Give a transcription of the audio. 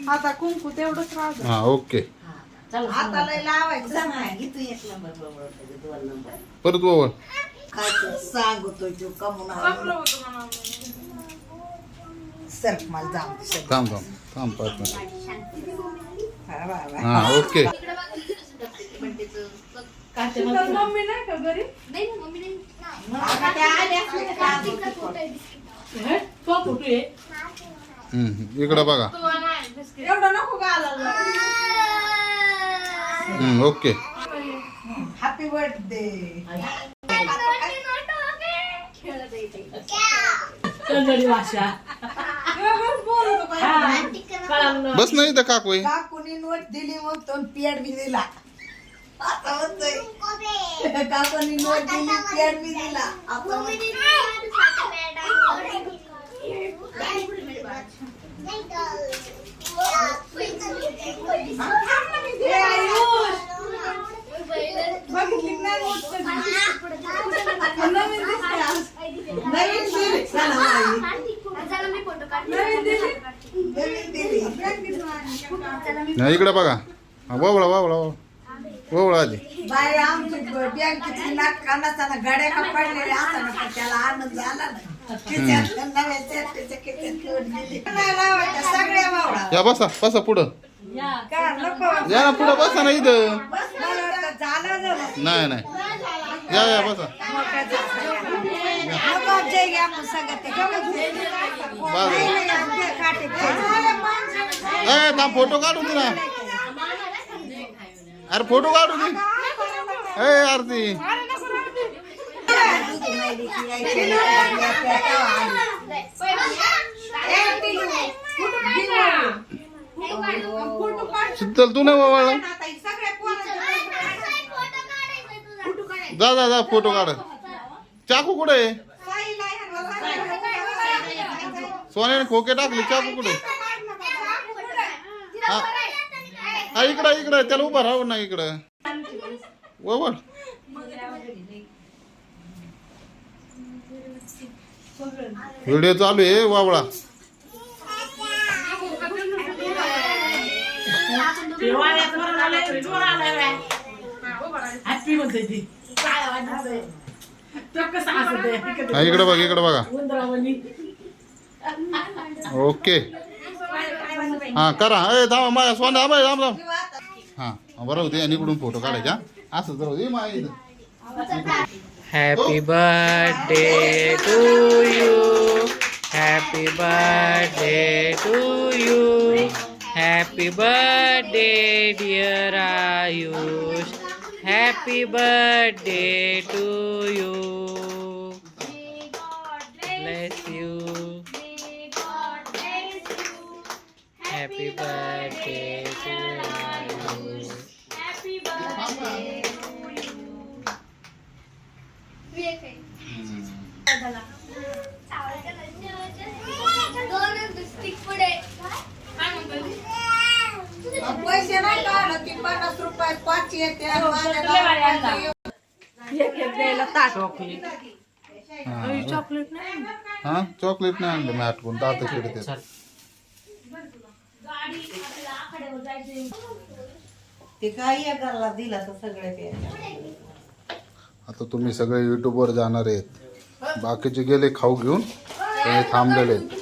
आता कुंकू तेवढंच राहतं. हा ओके आता लय लावायचं. परत ओवळ काय ते सांगतोय तो कमून सर मला जाऊ दे. थांब थांब थांब 5 मिनिट हा ओके मम्मी नाही का घरी? इकडं बघा एवढं नको घालायला. Okay happy birthday. बस नाही तर काकू काकूनी नोट दिली मग तो पेड बी दिला. आता म्हणतोय काकूनी नोट दिली पेड बी दिला. आता बघितली नाही नोट कधी? नवीन दिसते आज. नवीन दिली. चला बाई. नवीन दिली. नवीन दिली. नाही इकडं बघा ववळा ववळा ववळा आधी बाई आमची बँकेची नाटका नसताना गड्या का पडलेल्या असताना पण त्याला आनंद झाला ना. खिशात नव्या सेफ्टीच्या खिशात नोट दिली. नाही लावायच्या सगळ्या वावडा. या बसा बसा पुढं का नको. या ना पुढं बसा ना इथं मला वाटतं झालं झालं. नाही नाही या बसा नको जय घ्या आपण सगळं ते काटे ए थांब फोटो काढून दे ना अरे फोटो काढून दे ए आरती शीतल तू नाही वळला जा जा जा फोटो काढ चाकू कुठे आहे सोन्याने खोके टाकले चाकू कुठे हा इकडं इकडं त्याला उभं राहू ना इकडं वळ व्हिडिओ चालू आहे वावळा हा इकडं बघा इकडं बघा ओके हा करा ए थांबा माझ्या सोन्या बाई थांब थांब हा बरं होते आणि इकडून फोटो काढायचा असं तर होते माय Happy birthday to you. Happy birthday to you. Happy birthday dear Ayush. Happy birthday to you. Bless you. Happy birthday to Ayush. पैसे नाही काढलं ती 50 रुपयात 5 येते चॉकलेट नाही. हा चॉकलेट नाही आणलं मी आठवून दात खेळते ते काय एकाला दिला तर सगळे ते आता तुम्ही सगळे युट्यूबवर जाणार आहेत बाकीचे गेले खाऊ घेऊन ते थांबलेले आहेत